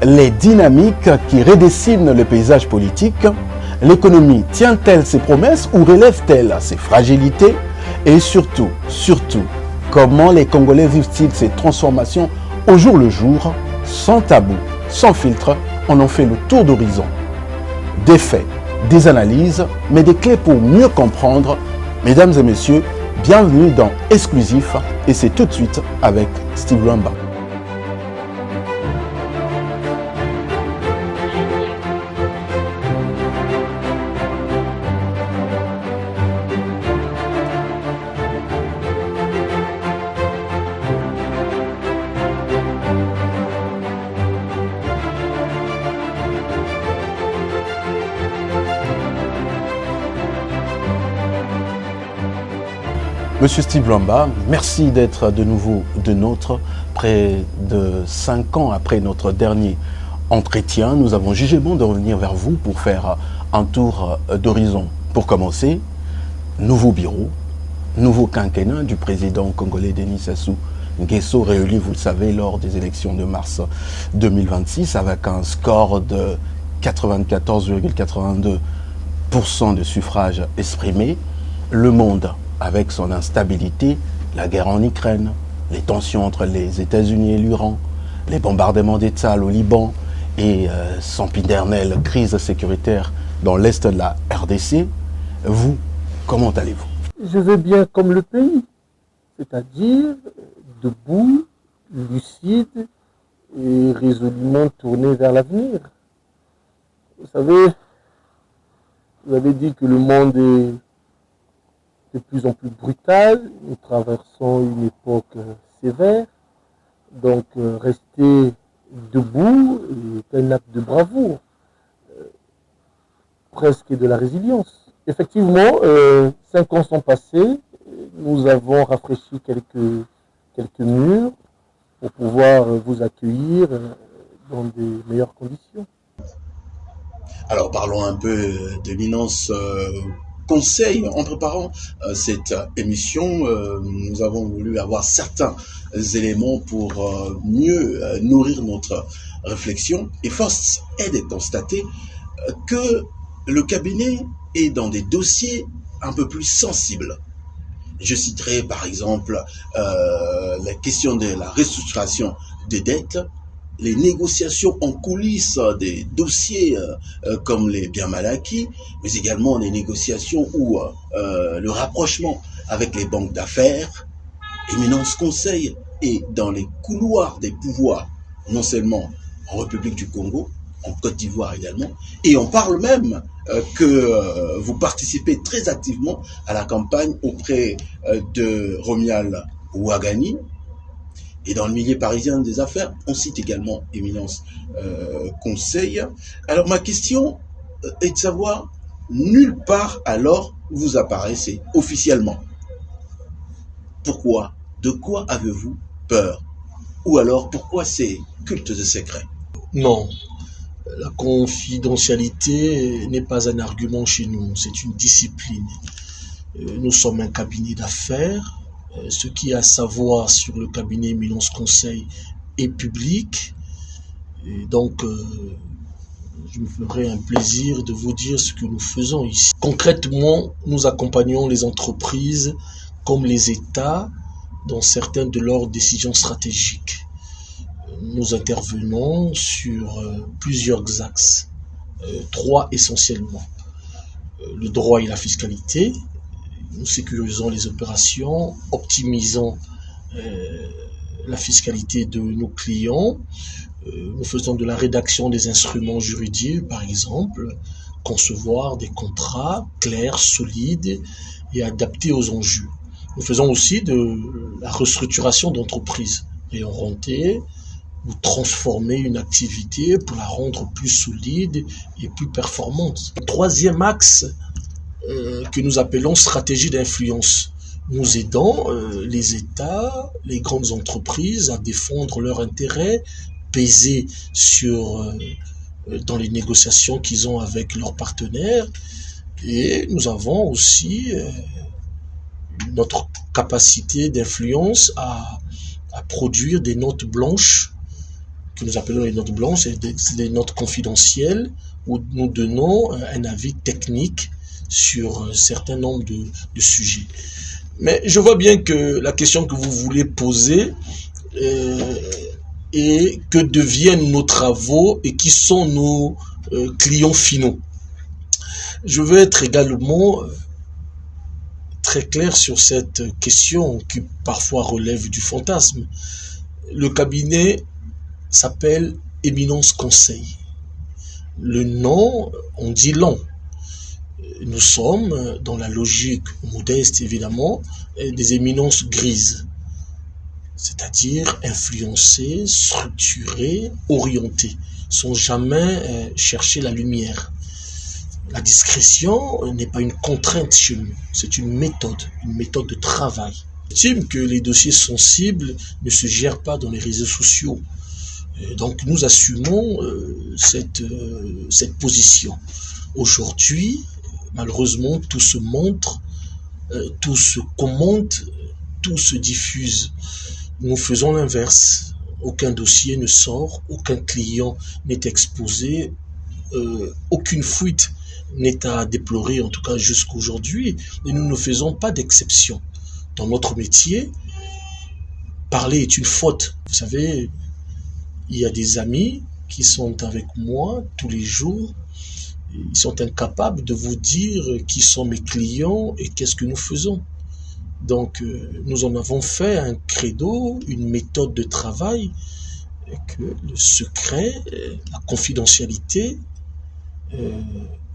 Les dynamiques qui redessinent le paysage politique, l'économie tient-elle ses promesses ou relève-t-elle ses fragilités? Et surtout, comment les Congolais vivent-ils ces transformations au jour le jour, sans tabou, sans filtre? On en fait le tour d'horizon. Des faits, des analyses, mais des clés pour mieux comprendre. Mesdames et messieurs, bienvenue dans Exclusif, et c'est tout de suite avec Steve Luamba. Monsieur Steve Luamba, merci d'être de nouveau de nôtre. Près de 5 ans après notre dernier entretien, nous avons jugé bon de revenir vers vous pour faire un tour d'horizon. Pour commencer, nouveau bureau, nouveau quinquennat du président congolais Denis Sassou Nguesso, réélu, vous le savez, lors des élections de mars 2026 avec un score de 94,82% de suffrages exprimés. Le monde avec son instabilité, la guerre en Ukraine, les tensions entre les États-Unis et l'Iran, les bombardements d'État au Liban et sempiternelle crise sécuritaire dans l'est de la RDC. Vous, comment allez-vous? Je vais bien comme le pays, c'est-à-dire debout, lucide et résolument tourné vers l'avenir. Vous savez, vous avez dit que le monde est de plus en plus brutal, nous traversons une époque sévère, donc rester debout est un acte de bravoure, presque de la résilience. Effectivement, 5 ans sont passés, nous avons rafraîchi quelques murs pour pouvoir vous accueillir dans des meilleures conditions. Alors parlons un peu de l'éminence conseil. En préparant cette émission, nous avons voulu avoir certains éléments pour mieux nourrir notre réflexion. Et force est de constater que le cabinet est dans des dossiers un peu plus sensibles. Je citerai par exemple la question de la restructuration des dettes, les négociations en coulisses des dossiers comme les biens mal acquis, mais également les négociations ou le rapprochement avec les banques d'affaires. Éminence Conseil est dans les couloirs des pouvoirs, non seulement en République du Congo, en Côte d'Ivoire également, et on parle même que vous participez très activement à la campagne auprès de Romuald Ouagani. Et dans le milieu parisien des affaires, on cite également Éminence Conseil. Alors ma question est de savoir, nulle part alors vous apparaissez officiellement. Pourquoi? De quoi avez-vous peur? Ou alors pourquoi ces cultes de secret? Non, la confidentialité n'est pas un argument chez nous, c'est une discipline. Nous sommes un cabinet d'affaires. Ce qui est à savoir sur le cabinet Éminence Conseil est public. Et donc, je me ferai un plaisir de vous dire ce que nous faisons ici. Concrètement, nous accompagnons les entreprises comme les États dans certaines de leurs décisions stratégiques. Nous intervenons sur plusieurs axes, 3 essentiellement. Le droit et la fiscalité. Nous sécurisons les opérations, optimisons la fiscalité de nos clients. Nous faisons de la rédaction des instruments juridiques, par exemple, concevoir des contrats clairs, solides et adaptés aux enjeux. Nous faisons aussi de la restructuration d'entreprises, réorienter ou transformer une activité pour la rendre plus solide et plus performante. Le troisième axe que nous appelons stratégie d'influence. Nous aidons les États, les grandes entreprises à défendre leurs intérêts, peser dans les négociations qu'ils ont avec leurs partenaires. Et nous avons aussi notre capacité d'influence à produire des notes blanches que nous appelons les notes blanches, c'est des notes confidentielles où nous donnons un avis technique sur un certain nombre de sujets. Mais je vois bien que la question que vous voulez poser est que deviennent nos travaux et qui sont nos clients finaux. Je veux être également très clair sur cette question qui parfois relève du fantasme. Le cabinet s'appelle Éminence Conseil. Le nom, on dit long. Nous sommes dans la logique modeste, évidemment, des éminences grises, c'est-à-dire influencées, structurées, orientées, sans jamais chercher la lumière. La discrétion n'est pas une contrainte chez nous, c'est une méthode de travail. J'estime que les dossiers sensibles ne se gèrent pas dans les réseaux sociaux. Donc nous assumons cette position. Aujourd'hui, malheureusement, tout se montre, tout se commente, tout se diffuse. Nous faisons l'inverse. Aucun dossier ne sort, aucun client n'est exposé, aucune fuite n'est à déplorer, en tout cas jusqu'aujourd'hui, et nous ne faisons pas d'exception. Dans notre métier, parler est une faute. Vous savez, il y a des amis qui sont avec moi tous les jours. Ils sont incapables de vous dire qui sont mes clients et qu'est-ce que nous faisons. Donc, nous en avons fait un credo, une méthode de travail, que le secret, la confidentialité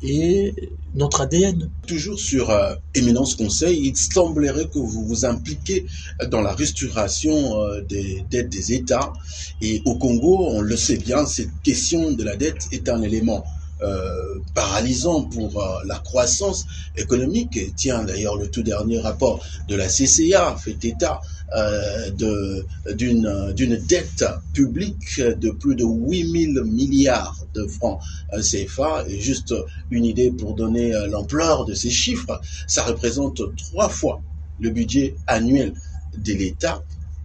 est notre ADN. Toujours sur Éminence Conseil, il semblerait que vous vous impliquez dans la restauration des dettes des États. Et au Congo, on le sait bien, cette question de la dette est un élément paralysant pour la croissance économique. Et tiens, d'ailleurs, le tout dernier rapport de la CCA fait état d'une dette publique de plus de 8 000 milliards de francs CFA. Et juste une idée pour donner l'ampleur de ces chiffres, ça représente 3 fois le budget annuel de l'État.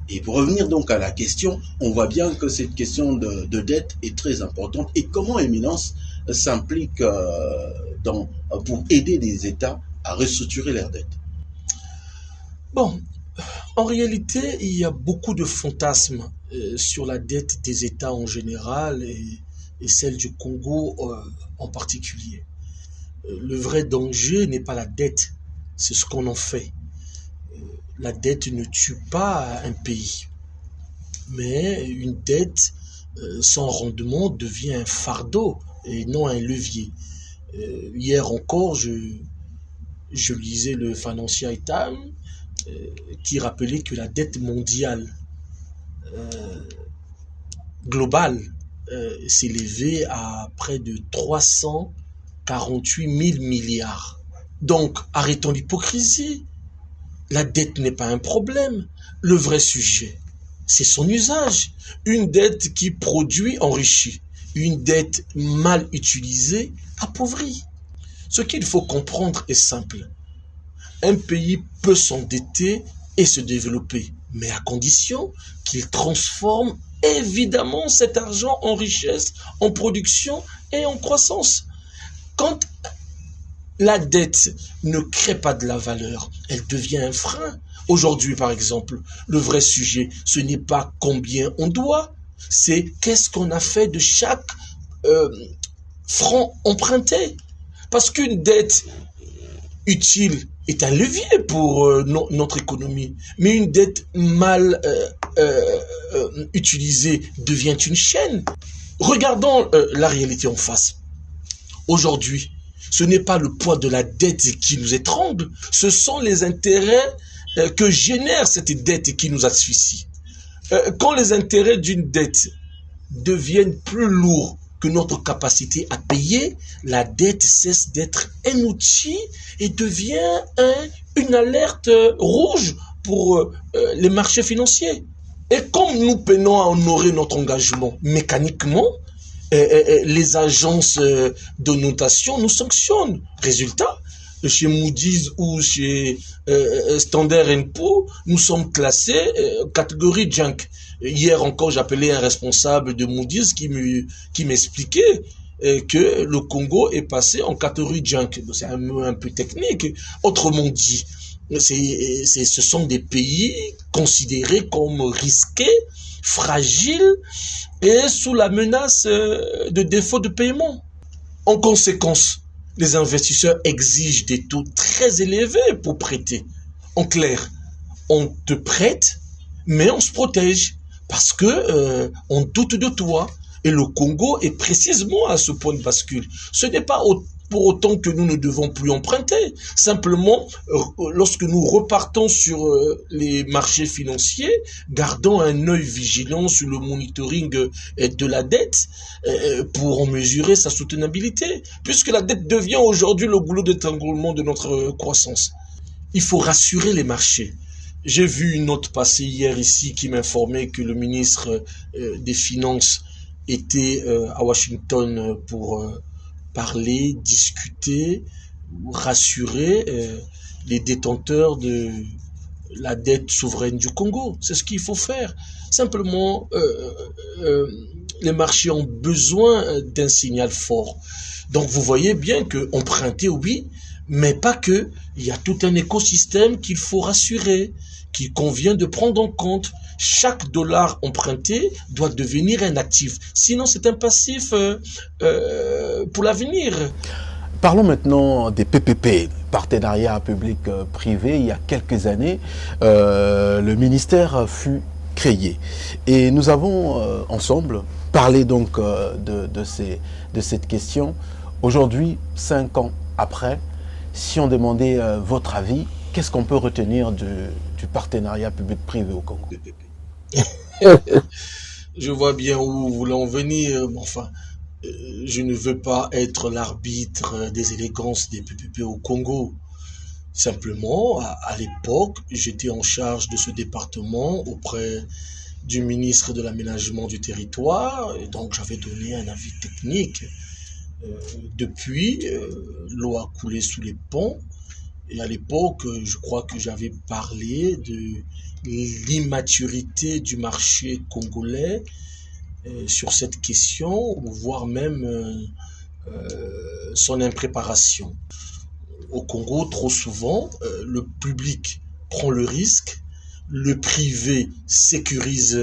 Et pour revenir donc à la question, on voit bien que cette question de dette est très importante. Et comment Éminence s'implique pour aider les États à restructurer leurs dettes? Bon, en réalité, il y a beaucoup de fantasmes sur la dette des États en général et celle du Congo en particulier. Le vrai danger n'est pas la dette, c'est ce qu'on en fait. La dette ne tue pas un pays, mais une dette sans rendement devient un fardeau et non un levier. Hier encore, je lisais le Financial Times qui rappelait que la dette mondiale globale s'élevait à près de 348 000 milliards. Donc, arrêtons l'hypocrisie. La dette n'est pas un problème. Le vrai sujet, c'est son usage. Une dette qui produit enrichit. Une dette mal utilisée appauvrit. Ce qu'il faut comprendre est simple. Un pays peut s'endetter et se développer, mais à condition qu'il transforme évidemment cet argent en richesse, en production et en croissance. Quand la dette ne crée pas de la valeur, elle devient un frein. Aujourd'hui, par exemple, le vrai sujet, ce n'est pas combien on doit, c'est qu'est-ce qu'on a fait de chaque franc emprunté. Parce qu'une dette utile est un levier pour notre économie, mais une dette mal utilisée devient une chaîne. Regardons la réalité en face. Aujourd'hui, ce n'est pas le poids de la dette qui nous étrangle, ce sont les intérêts que génère cette dette qui nous asphyxie. Quand les intérêts d'une dette deviennent plus lourds que notre capacité à payer, la dette cesse d'être un outil et devient une alerte rouge pour les marchés financiers. Et comme nous peinons à honorer notre engagement mécaniquement, les agences de notation nous sanctionnent. Résultat, chez Moody's ou chez Standard & Poor's, nous sommes classés catégorie junk. Hier encore, j'appelais un responsable de Moody's qui m'expliquait que le Congo est passé en catégorie junk. C'est un mot un peu technique. Autrement dit, ce sont des pays considérés comme risqués, fragiles et sous la menace de défaut de paiement. En conséquence, les investisseurs exigent des taux très élevés pour prêter. En clair, on te prête, mais on se protège parce que on doute de toi. Et le Congo est précisément à ce point de bascule. Ce n'est pas pour autant que nous ne devons plus emprunter. Simplement, lorsque nous repartons sur les marchés financiers, gardons un œil vigilant sur le monitoring de la dette pour en mesurer sa soutenabilité, puisque la dette devient aujourd'hui le goulot d'étranglement de notre croissance. Il faut rassurer les marchés. J'ai vu une note passer hier ici qui m'informait que le ministre des Finances était à Washington pour parler, discuter, rassurer les détenteurs de la dette souveraine du Congo. C'est ce qu'il faut faire. Simplement, les marchés ont besoin d'un signal fort. Donc vous voyez bien que emprunter, oui, mais pas que. Il y a tout un écosystème qu'il faut rassurer, qu'il convient de prendre en compte. Chaque dollar emprunté doit devenir un actif. Sinon, c'est un passif pour l'avenir. Parlons maintenant des PPP, partenariats public-privé. Il y a quelques années, le ministère fut créé. Et nous avons ensemble parlé donc de cette question. Aujourd'hui, 5 ans après, si on demandait votre avis, qu'est-ce qu'on peut retenir du partenariat public-privé au Congo? Je vois bien où vous voulez en venir, mais enfin, je ne veux pas être l'arbitre des élégances des PPP au Congo. Simplement, à l'époque, j'étais en charge de ce département auprès du ministre de l'Aménagement du Territoire, et donc j'avais donné un avis technique. Depuis, l'eau a coulé sous les ponts, et à l'époque, je crois que j'avais parlé de l'immaturité du marché congolais sur cette question, voire même son impréparation. Au Congo, trop souvent, le public prend le risque, le privé sécurise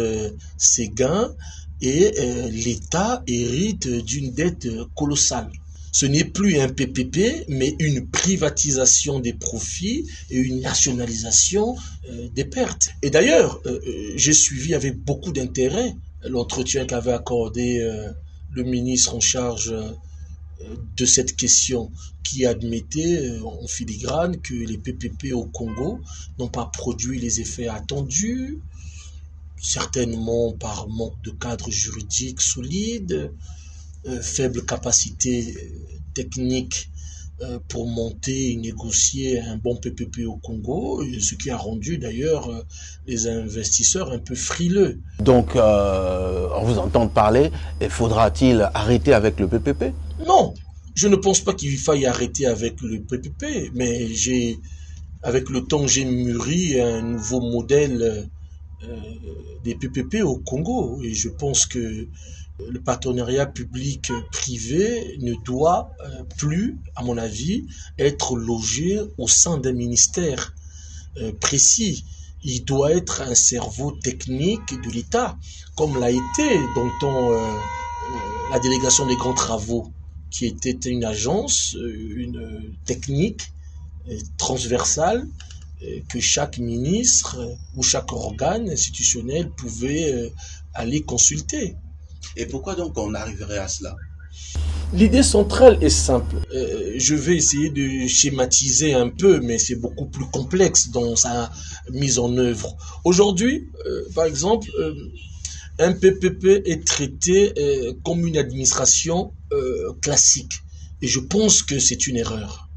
ses gains et l'État hérite d'une dette colossale. Ce n'est plus un PPP, mais une privatisation des profits et une nationalisation des pertes. Et d'ailleurs, j'ai suivi avec beaucoup d'intérêt l'entretien qu'avait accordé le ministre en charge de cette question, qui admettait en filigrane que les PPP au Congo n'ont pas produit les effets attendus, certainement par manque de cadre juridique solide, faible capacité technique pour monter et négocier un bon PPP au Congo, ce qui a rendu d'ailleurs les investisseurs un peu frileux. Donc, en vous entendant parler, faudra-t-il arrêter avec le PPP? Non, je ne pense pas qu'il faille arrêter avec le PPP, mais avec le temps, j'ai mûri un nouveau modèle des PPP au Congo, et je pense que le partenariat public-privé ne doit plus, à mon avis, être logé au sein d'un ministère précis. Il doit être un cerveau technique de l'État, comme l'a été dans la délégation des grands travaux, qui était une agence, une technique transversale, que chaque ministre ou chaque organe institutionnel pouvait aller consulter. Et pourquoi donc on arriverait à cela? L'idée centrale est simple. Je vais essayer de schématiser un peu, mais c'est beaucoup plus complexe dans sa mise en œuvre. Aujourd'hui, par exemple, un PPP est traité comme une administration classique. Et je pense que c'est une erreur.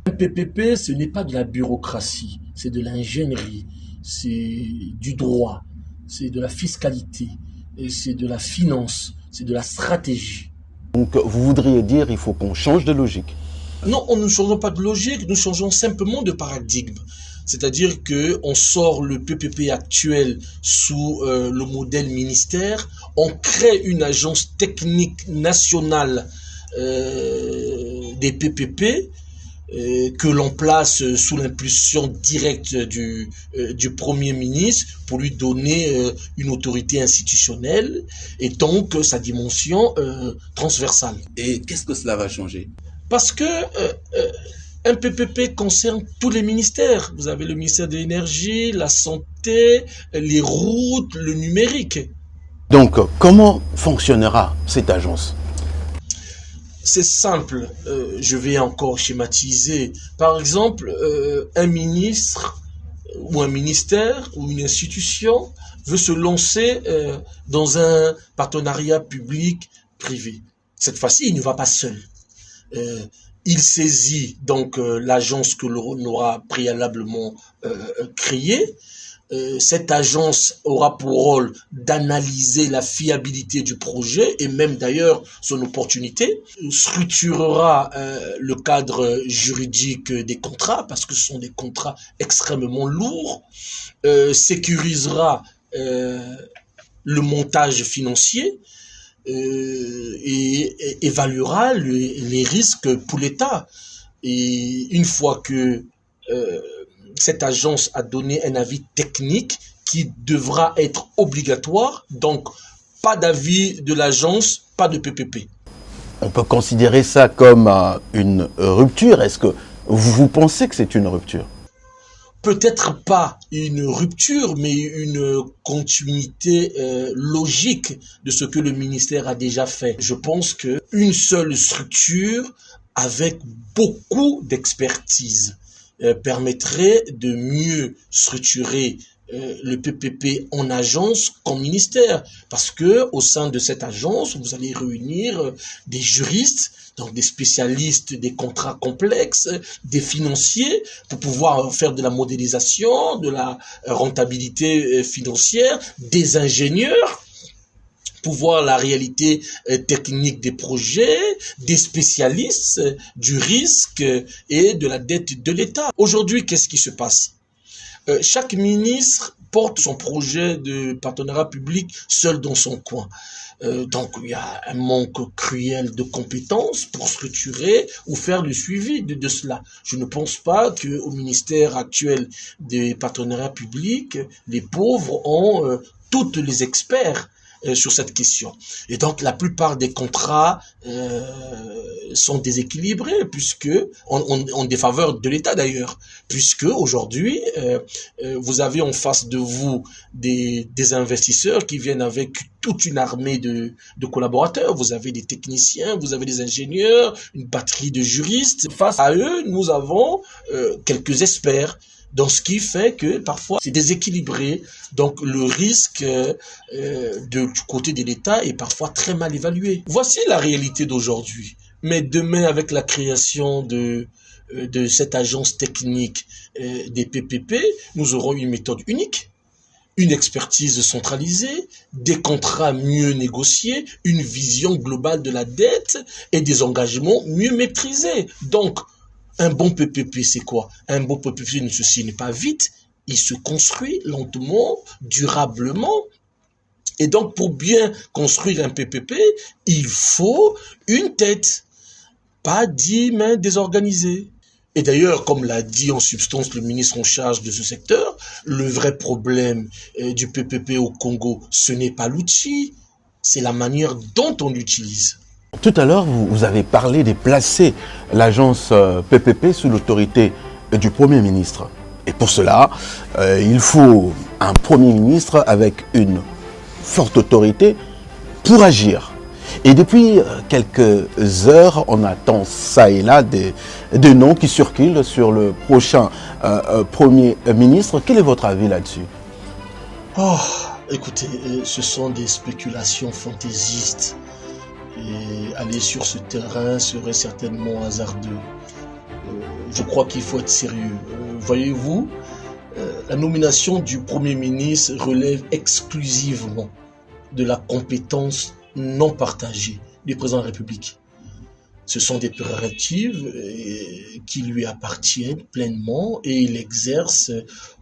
Un PPP, ce n'est pas de la bureaucratie, c'est de l'ingénierie, c'est du droit, c'est de la fiscalité, et c'est de la finance, c'est de la stratégie. Donc vous voudriez dire qu'il faut qu'on change de logique? Non, nous ne changeons pas de logique, nous changeons simplement de paradigme. C'est-à-dire que on sort le PPP actuel sous le modèle ministère, on crée une agence technique nationale des PPP que l'on place sous l'impulsion directe du Premier ministre pour lui donner une autorité institutionnelle et donc sa dimension transversale. Et qu'est-ce que cela va changer? Parce que un PPP concerne tous les ministères. Vous avez le ministère de l'énergie, la santé, les routes, le numérique. Donc, comment fonctionnera cette agence? C'est simple, je vais encore schématiser. Par exemple, un ministre ou un ministère ou une institution veut se lancer dans un partenariat public-privé. Cette fois-ci, il ne va pas seul. Il saisit donc l'agence que l'on aura préalablement créée. Cette agence aura pour rôle d'analyser la fiabilité du projet et même d'ailleurs son opportunité, structurera le cadre juridique des contrats parce que ce sont des contrats extrêmement lourds, sécurisera le montage financier et évaluera les risques pour l'État. Et une fois que cette agence a donné un avis technique qui devra être obligatoire, donc pas d'avis de l'agence, pas de PPP. On peut considérer ça comme une rupture. Est-ce que vous pensez que c'est une rupture? Peut-être pas une rupture, mais une continuité logique de ce que le ministère a déjà fait. Je pense qu'une seule structure avec beaucoup d'expertise permettrait de mieux structurer le PPP en agence qu'en ministère, parce que au sein de cette agence, vous allez réunir des juristes, donc des spécialistes des contrats complexes, des financiers, pour pouvoir faire de la modélisation, de la rentabilité financière, des ingénieurs, pour voir la réalité technique des projets, des spécialistes du risque et de la dette de l'État. Aujourd'hui, qu'est-ce qui se passe? Chaque ministre porte son projet de partenariat public seul dans son coin. Donc, il y a un manque cruel de compétences pour structurer ou faire le suivi de cela. Je ne pense pas qu'au ministère actuel des partenariats publics, les pauvres ont tous les experts sur cette question. Et donc, la plupart des contrats sont déséquilibrés, puisque en défaveur de l'État d'ailleurs, puisque aujourd'hui, vous avez en face de vous des investisseurs qui viennent avec toute une armée de collaborateurs. Vous avez des techniciens, vous avez des ingénieurs, une batterie de juristes. Face à eux, nous avons quelques experts. Donc, ce qui fait que parfois c'est déséquilibré. Donc, le risque du côté de l'État est parfois très mal évalué. Voici la réalité d'aujourd'hui. Mais demain, avec la création de cette agence technique des PPP, nous aurons une méthode unique, une expertise centralisée, des contrats mieux négociés, une vision globale de la dette et des engagements mieux maîtrisés. Donc, un bon PPP, c'est quoi? Un bon PPP ne se signe pas vite, il se construit lentement, durablement. Et donc, pour bien construire un PPP, il faut une tête, pas 10 mains désorganisées. Et d'ailleurs, comme l'a dit en substance le ministre en charge de ce secteur, le vrai problème du PPP au Congo, ce n'est pas l'outil, c'est la manière dont on l'utilise. Tout à l'heure, vous avez parlé de placer l'agence PPP sous l'autorité du Premier ministre. Et pour cela, il faut un Premier ministre avec une forte autorité pour agir. Et depuis quelques heures, on attend ça et là des noms qui circulent sur le prochain Premier ministre. Quel est votre avis là-dessus? Écoutez, ce sont des spéculations fantaisistes. Et aller sur ce terrain serait certainement hasardeux. Je crois qu'il faut être sérieux. Voyez-vous, la nomination du Premier ministre relève exclusivement de la compétence non partagée du président de la République. Ce sont des prérogatives qui lui appartiennent pleinement et il exerce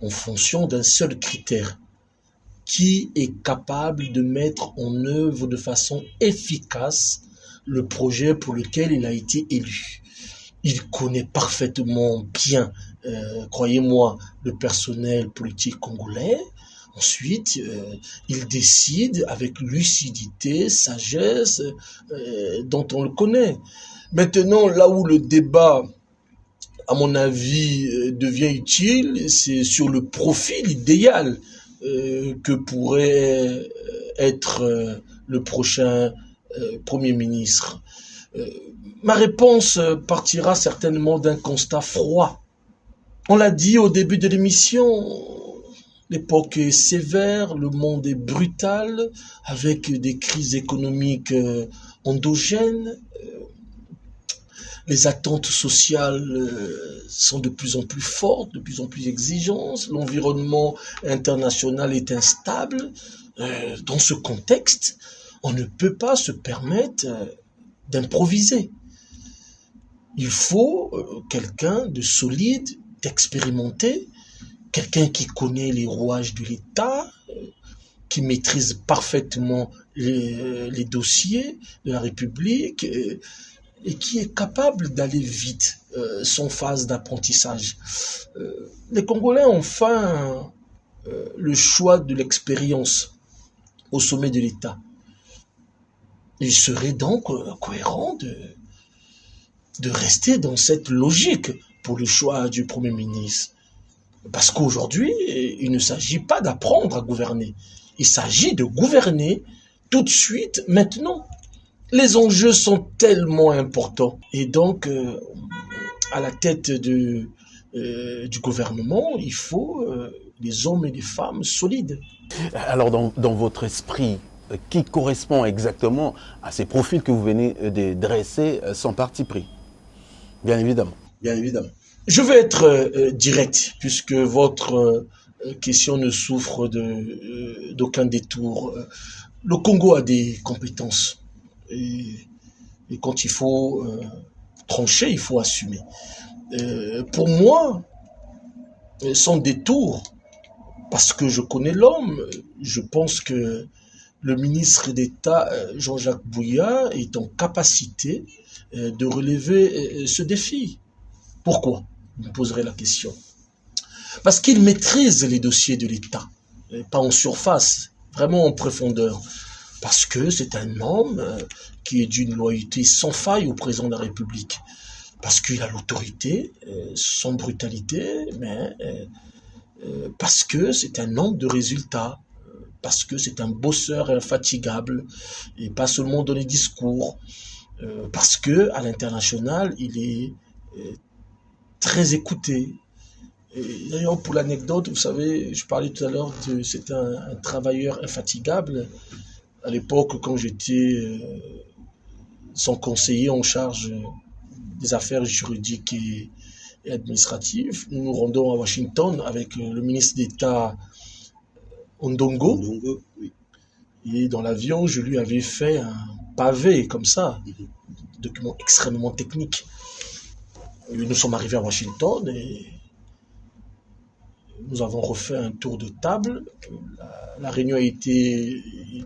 en fonction d'un seul critère. Qui est capable de mettre en œuvre de façon efficace le projet pour lequel il a été élu. Il connaît parfaitement bien, croyez-moi, le personnel politique congolais. Ensuite, il décide avec lucidité, sagesse, dont on le connaît. Maintenant, là où le débat, à mon avis, devient utile, c'est sur le profil idéal que pourrait être le prochain Premier ministre. Ma réponse partira certainement d'un constat froid. On l'a dit au début de l'émission, l'époque est sévère, le monde est brutal, avec des crises économiques endogènes. Les attentes sociales sont de plus en plus fortes, de plus en plus exigeantes. L'environnement international est instable. Dans ce contexte, on ne peut pas se permettre d'improviser. Il faut quelqu'un de solide, d'expérimenté, quelqu'un qui connaît les rouages de l'État, qui maîtrise parfaitement les dossiers de la République, et qui est capable d'aller vite, sans phase d'apprentissage. Les Congolais ont fait le choix de l'expérience au sommet de l'État. Il serait donc cohérent de rester dans cette logique pour le choix du Premier ministre. Parce qu'aujourd'hui, il ne s'agit pas d'apprendre à gouverner. Il s'agit de gouverner tout de suite, maintenant. Les enjeux sont tellement importants. Et donc, à la tête du gouvernement, il faut des hommes et des femmes solides. Alors, dans votre esprit, qui correspond exactement à ces profils que vous venez de dresser sans parti pris? Bien évidemment. Bien évidemment. Je vais être direct, puisque votre question ne souffre d'aucun détour. Le Congo a des compétences. Et quand il faut trancher, il faut assumer. Pour moi, sans détour, parce que je connais l'homme, je pense que le ministre d'État Jean-Jacques Bouya est en capacité de relever ce défi. Pourquoi? Vous me poserez la question. Parce qu'il maîtrise les dossiers de l'État, pas en surface, vraiment en profondeur. Parce que c'est un homme qui est d'une loyauté sans faille au président de la République. Parce qu'il a l'autorité, sans brutalité, mais parce que c'est un homme de résultats. Parce que c'est un bosseur infatigable, et pas seulement dans les discours. Parce que à l'international, il est très écouté. D'ailleurs, pour l'anecdote, vous savez, je parlais tout à l'heure de c'est un travailleur infatigable. À l'époque, quand j'étais son conseiller en charge des affaires juridiques et administratives, nous nous rendons à Washington avec le ministre d'État Ondongo. Oui. Et dans l'avion, je lui avais fait un pavé comme ça, document extrêmement technique. Et nous sommes arrivés à Washington et nous avons refait un tour de table. La réunion a été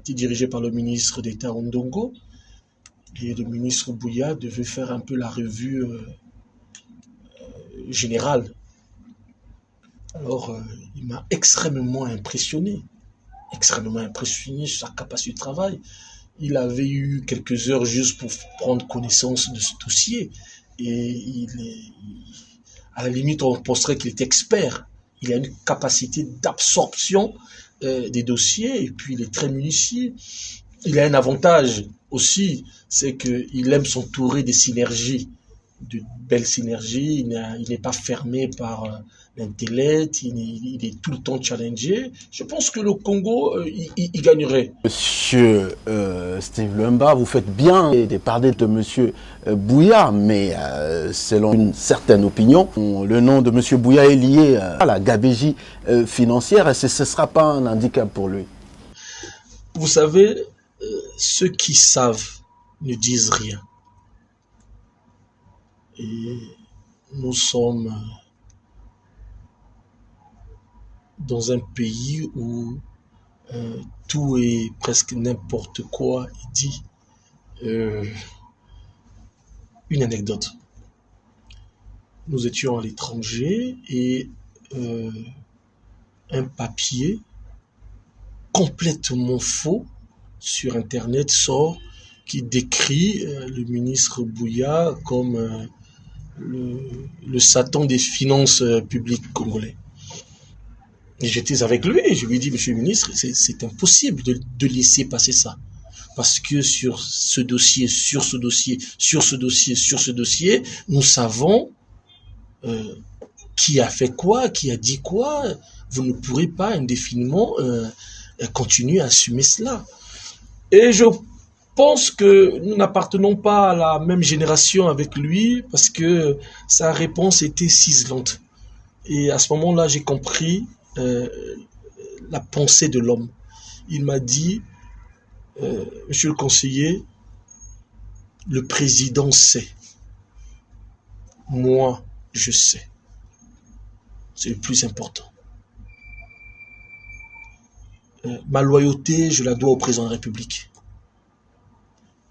dirigée par le ministre d'État Ondongo et le ministre Bouya devait faire un peu la revue générale. Alors, il m'a extrêmement impressionné sur sa capacité de travail. Il avait eu quelques heures juste pour prendre connaissance de ce dossier et à la limite, on penserait qu'il est expert. Il a une capacité d'absorption des dossiers et puis il est très municié. Il a un avantage aussi, c'est qu'il aime s'entourer des synergies, de belles synergies. Il n'est pas fermé par l'intellect, il est tout le temps challengé. Je pense que le Congo, il gagnerait. Monsieur Steve Lumba, vous faites bien de parler de Monsieur Bouya, mais selon une certaine opinion, le nom de Monsieur Bouya est lié à la gabegie financière et ce ne sera pas un handicap pour lui. Vous savez, ceux qui savent ne disent rien. Et nous sommes dans un pays où tout est presque n'importe quoi dit. Une anecdote. Nous étions à l'étranger et un papier complètement faux sur Internet sort qui décrit le ministre Bouya comme le Satan des finances publiques congolais. Et j'étais avec lui et je lui ai dit, monsieur le ministre, c'est impossible de laisser passer ça. Parce que sur ce dossier, nous savons qui a fait quoi, qui a dit quoi. Vous ne pourrez pas indéfiniment continuer à assumer cela. Et je pense que nous n'appartenons pas à la même génération avec lui parce que sa réponse était ciselante. Et à ce moment-là, j'ai compris la pensée de l'homme. Il m'a dit, monsieur le conseiller, le président sait. Moi, je sais. C'est le plus important. Ma loyauté, je la dois au président de la République.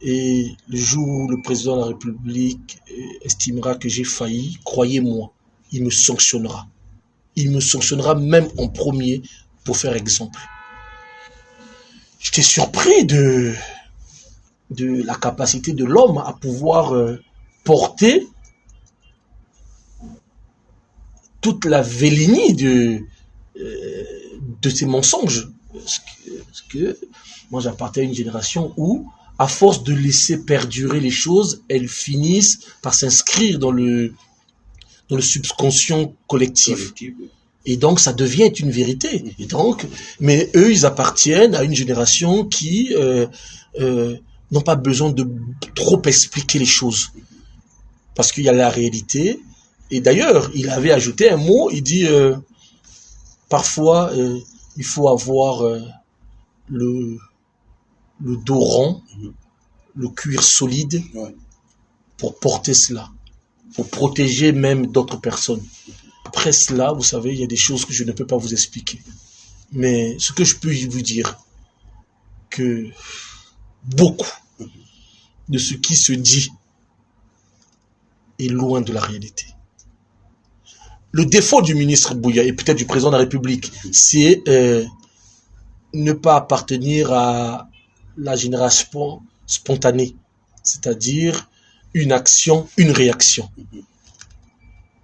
Et le jour où le président de la République estimera que j'ai failli, croyez-moi, il me sanctionnera. Il me sanctionnera même en premier pour faire exemple. J'étais surpris de la capacité de l'homme à pouvoir porter toute la vélénie de ces mensonges. Parce que moi j'appartiens à une génération où, à force de laisser perdurer les choses, elles finissent par s'inscrire dans le subconscient collectif. Et donc, ça devient une vérité. Et donc, mais eux, ils appartiennent à une génération qui n'ont pas besoin de trop expliquer les choses. Parce qu'il y a la réalité. Et d'ailleurs, il avait ajouté un mot, il dit, parfois, il faut avoir le dos rond, le cuir solide, pour porter cela, pour protéger même d'autres personnes. Après cela, vous savez, il y a des choses que je ne peux pas vous expliquer. Mais ce que je peux vous dire, que beaucoup de ce qui se dit est loin de la réalité. Le défaut du ministre Bouya et peut-être du président de la République, c'est ne pas appartenir à la génération spontanée, c'est-à-dire une action, une réaction.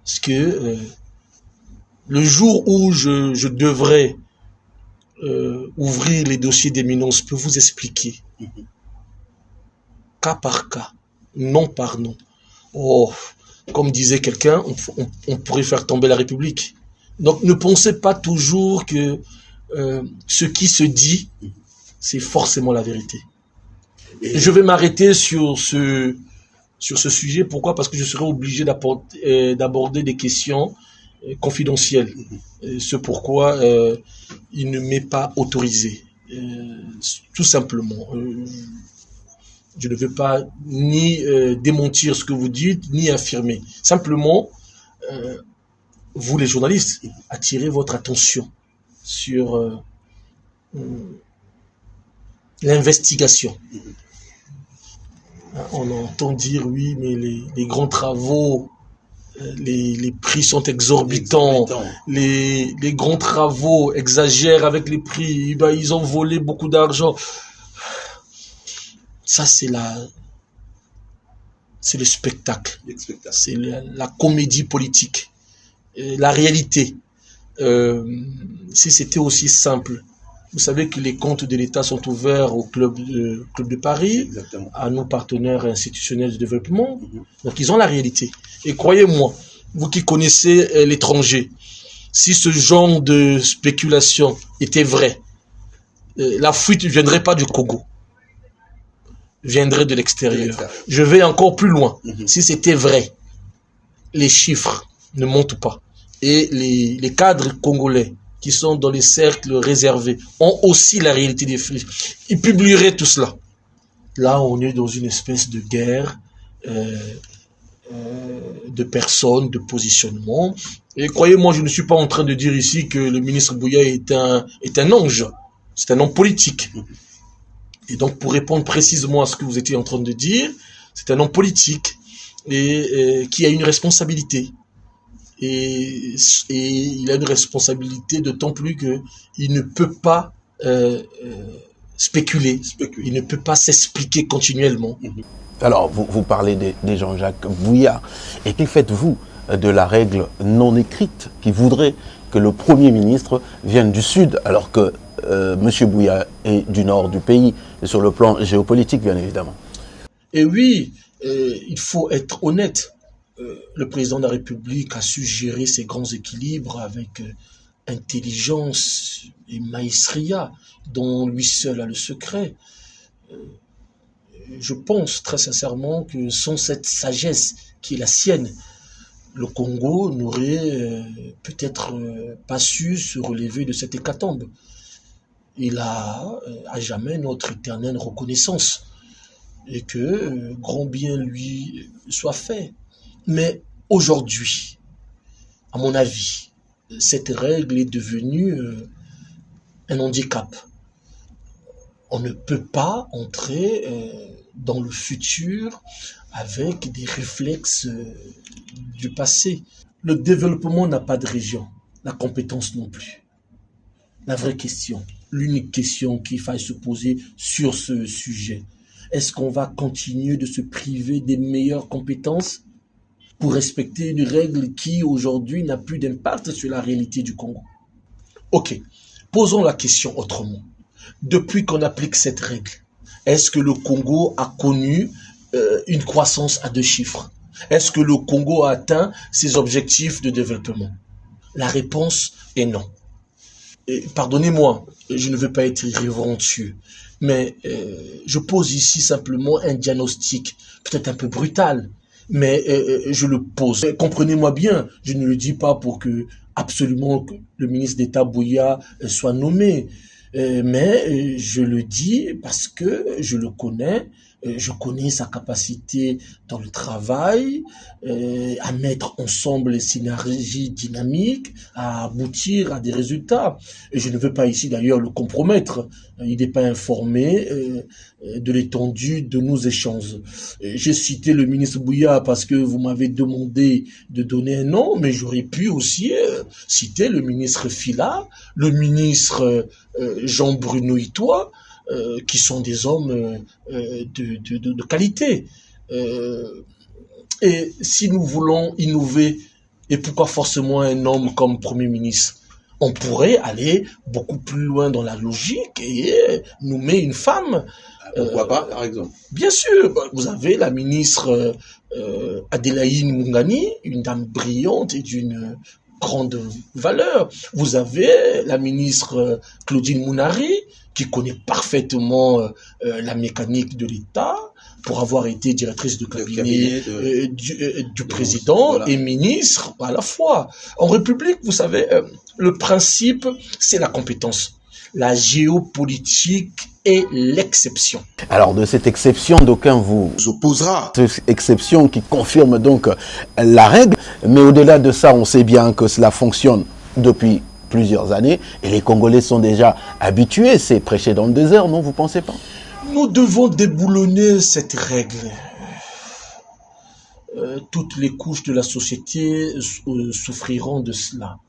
Parce que le jour où je devrais ouvrir les dossiers d'éminence, je peux vous expliquer, cas par cas, nom par nom. Oh, comme disait quelqu'un, on pourrait faire tomber la République. Donc ne pensez pas toujours que ce qui se dit, c'est forcément la vérité. Et je vais m'arrêter sur ce sujet. Pourquoi? Parce que je serai obligé d'aborder des questions confidentielles. C'est pourquoi il ne m'est pas autorisé. Tout simplement. Je ne veux pas ni démentir ce que vous dites, ni affirmer. Simplement, vous les journalistes, attirez votre attention sur l'investigation. On entend dire, oui, mais les grands travaux, les prix sont exorbitants. Les grands travaux exagèrent avec les prix. Ben, ils ont volé beaucoup d'argent. Ça, c'est le spectacle. C'est la comédie politique. La réalité. Si c'était aussi simple. Vous savez que les comptes de l'État sont ouverts au club de Paris, Exactement. à nos partenaires institutionnels de développement. Donc, ils ont la réalité. Et croyez-moi, vous qui connaissez l'étranger, si ce genre de spéculation était vrai, la fuite ne viendrait pas du Congo, viendrait de l'extérieur. Je vais encore plus loin. Si c'était vrai, les chiffres ne montent pas. Et les cadres congolais qui sont dans les cercles réservés ont aussi la réalité des flux. Ils publieraient tout cela. Là, on est dans une espèce de guerre de personnes, de positionnement. Et croyez-moi, je ne suis pas en train de dire ici que le ministre Bouya est un ange. C'est un homme politique. Et donc, pour répondre précisément à ce que vous étiez en train de dire, c'est un homme politique et qui a une responsabilité. Et il a une responsabilité d'autant plus qu'il ne peut pas spéculer. Il ne peut pas s'expliquer continuellement. Alors, vous parlez de Jean-Jacques Bouya. Et que faites-vous de la règle non écrite qui voudrait que le Premier ministre vienne du Sud, alors que M. Bouya est du nord du pays, et sur le plan géopolitique, bien évidemment? Et oui, il faut être honnête. Le président de la République a su gérer ses grands équilibres avec intelligence et maestria, dont lui seul a le secret. Je pense très sincèrement que sans cette sagesse qui est la sienne, le Congo n'aurait peut-être pas su se relever de cette hécatombe. Il a à jamais notre éternelle reconnaissance et que grand bien lui soit fait. Mais aujourd'hui, à mon avis, cette règle est devenue un handicap. On ne peut pas entrer dans le futur avec des réflexes du passé. Le développement n'a pas de région, la compétence non plus. La vraie question, l'unique question qu'il faille se poser sur ce sujet, est-ce qu'on va continuer de se priver des meilleures compétences pour respecter une règle qui aujourd'hui n'a plus d'impact sur la réalité du Congo? Ok, posons la question autrement. Depuis qu'on applique cette règle, est-ce que le Congo a connu une croissance à 2 chiffres? Est-ce que le Congo a atteint ses objectifs de développement? La réponse est non. Pardonnez-moi, je ne veux pas être irrévérencieux, mais je pose ici simplement un diagnostic, peut-être un peu brutal, mais je le pose. Comprenez-moi bien, je ne le dis pas pour que absolument que le ministre d'État Bouya soit nommé, mais je le dis parce que je le connais. Je connais sa capacité dans le travail, à mettre ensemble les synergies dynamiques, à aboutir à des résultats. Et je ne veux pas ici d'ailleurs le compromettre. Il n'est pas informé de l'étendue de nos échanges. J'ai cité le ministre Bouya parce que vous m'avez demandé de donner un nom, mais j'aurais pu aussi citer le ministre Fila, le ministre Jean-Bruno Itoie, qui sont des hommes de qualité. Et si nous voulons innover, et pourquoi forcément un homme comme Premier ministre, on pourrait aller beaucoup plus loin dans la logique et nommer une femme. Pourquoi pas, par exemple? Bien sûr, vous avez la ministre Adélaïde Mungani, une dame brillante et d'une grande valeur. Vous avez la ministre Claudine Mounari, qui connaît parfaitement la mécanique de l'État, pour avoir été directrice de cabinet du président, voilà, et ministre à la fois. En République, vous savez, le principe, c'est la compétence. La géopolitique est l'exception. Alors, de cette exception, d'aucuns vous opposera. Cette exception qui confirme donc la règle, mais au-delà de ça, on sait bien que cela fonctionne depuis plusieurs années, et les Congolais sont déjà habitués, c'est prêcher dans le désert, non, vous pensez pas? Nous devons déboulonner cette règle. Toutes les couches de la société souffriront de cela.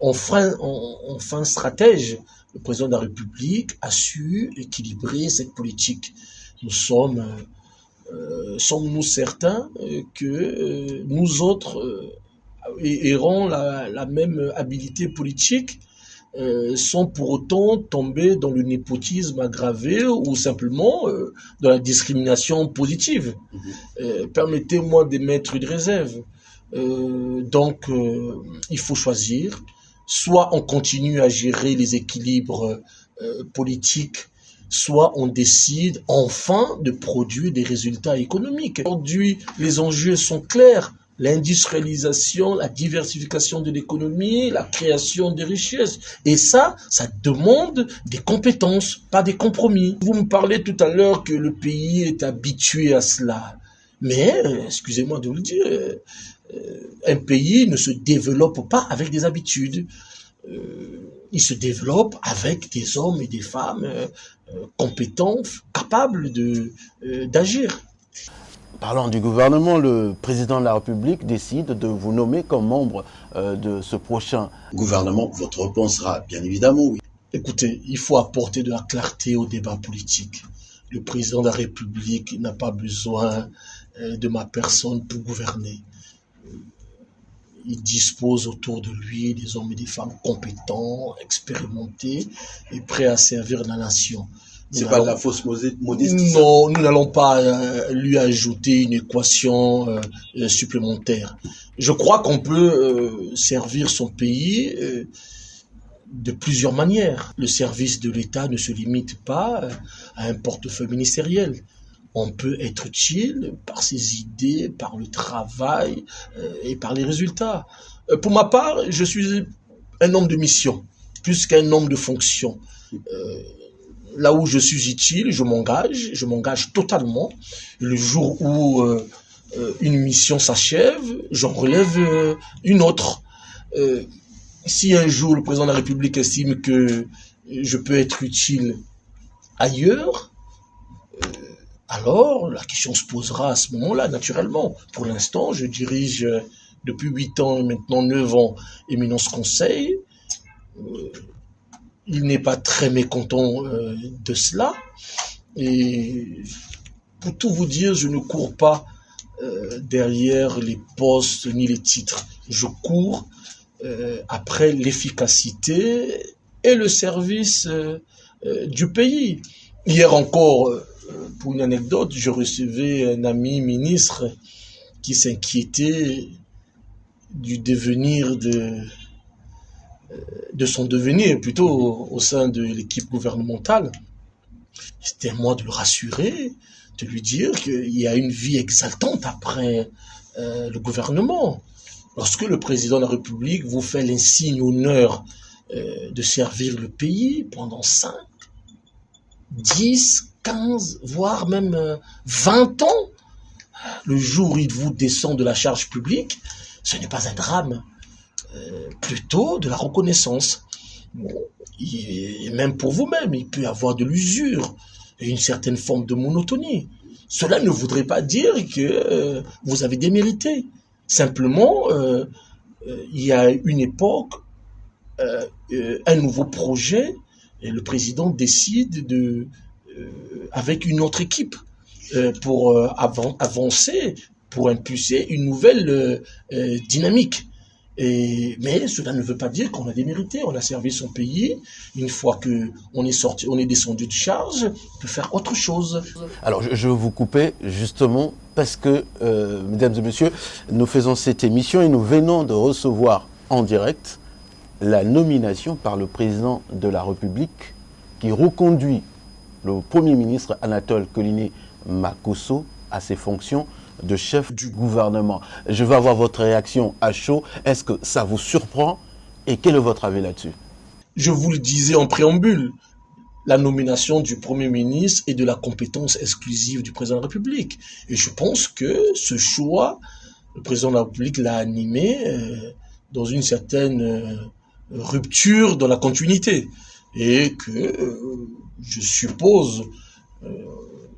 Enfin stratège, le président de la République a su équilibrer cette politique. Sommes-nous certains que nous autres auront la même habilité politique sans pour autant tomber dans le népotisme aggravé ou simplement dans la discrimination positive. Permettez-moi d'émettre une réserve. Donc, il faut choisir. Soit on continue à gérer les équilibres politiques, soit on décide enfin de produire des résultats économiques. Aujourd'hui, les enjeux sont clairs. L'industrialisation, la diversification de l'économie, la création de richesses. Et ça demande des compétences, pas des compromis. Vous me parlez tout à l'heure que le pays est habitué à cela. Mais, excusez-moi de vous le dire, un pays ne se développe pas avec des habitudes. Il se développe avec des hommes et des femmes compétents, capables d'agir. Parlant du gouvernement, le président de la République décide de vous nommer comme membre de ce prochain gouvernement. Votre réponse sera bien évidemment oui. Écoutez, il faut apporter de la clarté au débat politique. Le président de la République n'a pas besoin de ma personne pour gouverner. Il dispose autour de lui des hommes et des femmes compétents, expérimentés et prêts à servir la nation. C'est pas de la fausse modestie. Non, nous n'allons pas lui ajouter une équation supplémentaire. Je crois qu'on peut servir son pays de plusieurs manières. Le service de l'État ne se limite pas à un portefeuille ministériel. On peut être utile par ses idées, par le travail et par les résultats. Pour ma part, je suis un homme de mission, plus qu'un homme de fonction. Là où je suis utile, je m'engage totalement. Le jour où une mission s'achève, j'en relève une autre. Si un jour le président de la République estime que je peux être utile ailleurs, alors la question se posera à ce moment-là, naturellement. Pour l'instant, je dirige depuis 8 ans, maintenant 9 ans, Éminence Conseil. Il n'est pas très mécontent de cela. Et pour tout vous dire, je ne cours pas derrière les postes ni les titres. Je cours après l'efficacité et le service du pays. Hier encore, pour une anecdote, je recevais un ami ministre qui s'inquiétait du devenir de son devenir, plutôt au sein de l'équipe gouvernementale. C'était à moi de le rassurer, de lui dire qu'il y a une vie exaltante après le gouvernement. Lorsque le président de la République vous fait l'insigne honneur de servir le pays pendant 5, 10, 15, voire même 20 ans, le jour où il vous descend de la charge publique, ce n'est pas un drame, plutôt de la reconnaissance. Bon, et même pour vous-même, il peut y avoir de l'usure et une certaine forme de monotonie. Cela ne voudrait pas dire que vous avez démérité. Simplement, il y a une époque, un nouveau projet, et le président décide avec une autre équipe pour avancer, pour impulser une nouvelle dynamique. Mais cela ne veut pas dire qu'on a démérité. On a servi son pays. Une fois qu'on est sorti, on est descendu de charge, on peut faire autre chose. Alors, je vais vous couper justement parce que, mesdames et messieurs, nous faisons cette émission et nous venons de recevoir en direct la nomination par le président de la République qui reconduit le Premier ministre Anatole Koliné Makosso à ses fonctions de chef du gouvernement. Je vais avoir votre réaction à chaud. Est-ce que ça vous surprend et quel est votre avis là-dessus? Je vous le disais en préambule, la nomination du Premier ministre est de la compétence exclusive du président de la République. Et je pense que ce choix, le président de la République l'a animé dans une certaine rupture dans la continuité. Et que je suppose,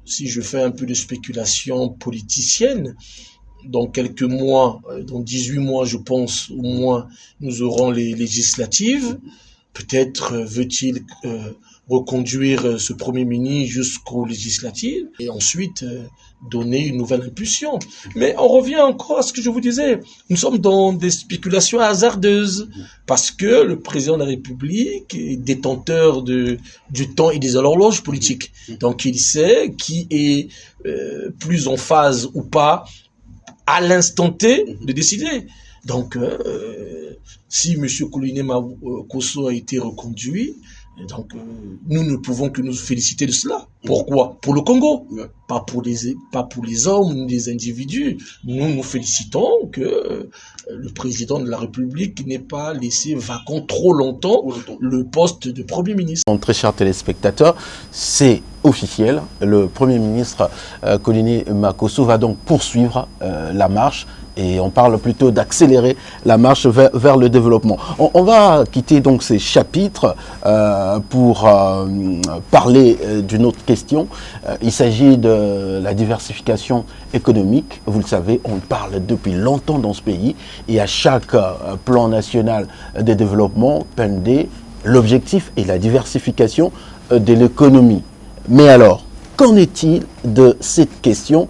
si je fais un peu de spéculation politicienne, dans quelques mois, dans 18 mois, je pense, au moins, nous aurons les législatives. Peut-être veut-il reconduire ce Premier ministre jusqu'aux législatives et ensuite donner une nouvelle impulsion. Mais on revient encore à ce que je vous disais. Nous sommes dans des spéculations hasardeuses parce que le président de la République est détenteur du temps et des horloges politiques. Donc il sait qui est plus en phase ou pas à l'instant T de décider. Donc si M. Koliné Makosso a été reconduit, donc nous ne pouvons que nous féliciter de cela. Pourquoi? Pour le Congo, Ouais. pas pour les hommes, les individus. Nous félicitons que le président de la République n'ait pas laissé vacant trop longtemps le poste de Premier ministre. Très chers téléspectateurs, c'est officiel. Le Premier ministre Colini Makosso va donc poursuivre la marche. Et on parle plutôt d'accélérer la marche vers le développement. On va quitter donc ces chapitres pour parler d'une autre question. Il s'agit de la diversification économique. Vous le savez, on parle depuis longtemps dans ce pays. Et à chaque plan national de développement, PND, l'objectif est la diversification de l'économie. Mais alors, qu'en est-il de cette question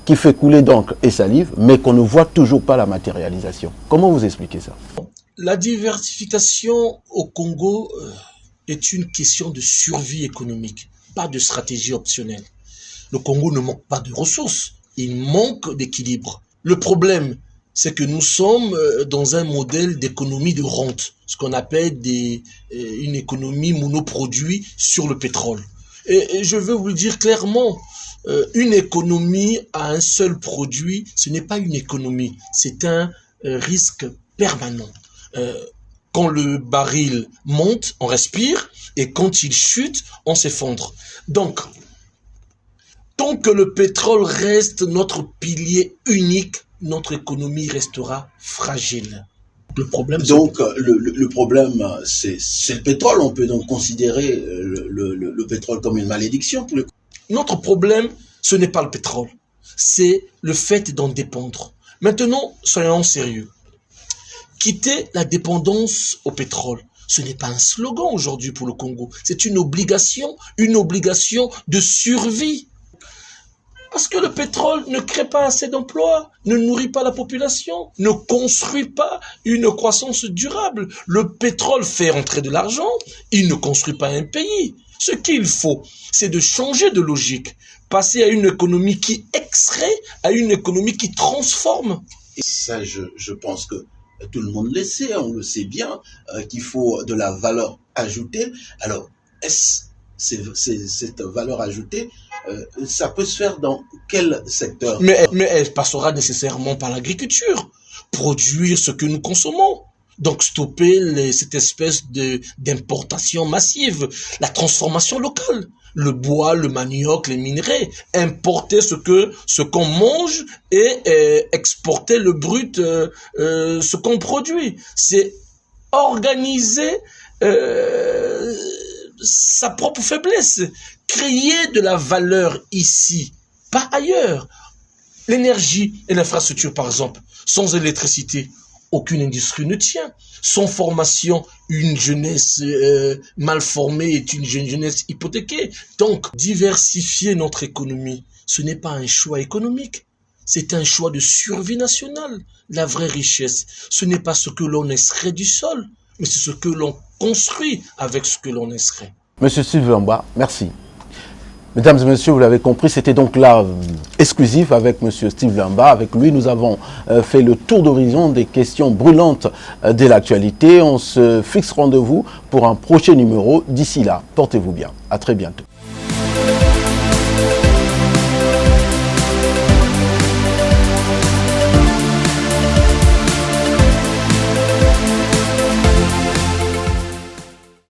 qui fait couler d'encre et salive, mais qu'on ne voit toujours pas la matérialisation? Comment vous expliquez ça? La diversification au Congo est une question de survie économique, pas de stratégie optionnelle. Le Congo ne manque pas de ressources, il manque d'équilibre. Le problème, c'est que nous sommes dans un modèle d'économie de rente, ce qu'on appelle une économie monoproduit sur le pétrole. Et je veux vous le dire clairement, une économie à un seul produit, ce n'est pas une économie, c'est un risque permanent. Quand le baril monte, on respire, et quand il chute, on s'effondre. Donc, tant que le pétrole reste notre pilier unique, notre économie restera fragile. Le problème, donc, le problème, c'est le pétrole. On peut donc considérer le pétrole comme une malédiction pour le... Notre problème, ce n'est pas le pétrole, c'est le fait d'en dépendre. Maintenant, soyons sérieux. Quitter la dépendance au pétrole, ce n'est pas un slogan aujourd'hui pour le Congo, c'est une obligation de survie. Parce que le pétrole ne crée pas assez d'emplois, ne nourrit pas la population, ne construit pas une croissance durable. Le pétrole fait entrer de l'argent, il ne construit pas un pays. Ce qu'il faut, c'est de changer de logique, passer à une économie qui extrait, à une économie qui transforme. Et ça, je pense que tout le monde le sait, on le sait bien, qu'il faut de la valeur ajoutée. Alors, cette valeur ajoutée, ça peut se faire dans quel secteur? Mais elle passera nécessairement par l'agriculture, produire ce que nous consommons. Donc stopper cette espèce d'importation massive, la transformation locale, le bois, le manioc, les minerais, importer ce qu'on mange et exporter le brut, ce qu'on produit. C'est organiser sa propre faiblesse, créer de la valeur ici, pas ailleurs. L'énergie et l'infrastructure, par exemple, sans électricité, aucune industrie ne tient. Sans formation, une jeunesse mal formée est une jeunesse hypothéquée. Donc, diversifier notre économie, ce n'est pas un choix économique. C'est un choix de survie nationale. La vraie richesse, ce n'est pas ce que l'on extrait du sol, mais c'est ce que l'on construit avec ce que l'on extrait. Monsieur Sylvain Ba, merci. Mesdames et messieurs, vous l'avez compris, c'était donc là exclusif avec monsieur Steve Limba. Avec lui, nous avons fait le tour d'horizon des questions brûlantes de l'actualité. On se fixe rendez-vous pour un prochain numéro. D'ici là, portez-vous bien. À très bientôt.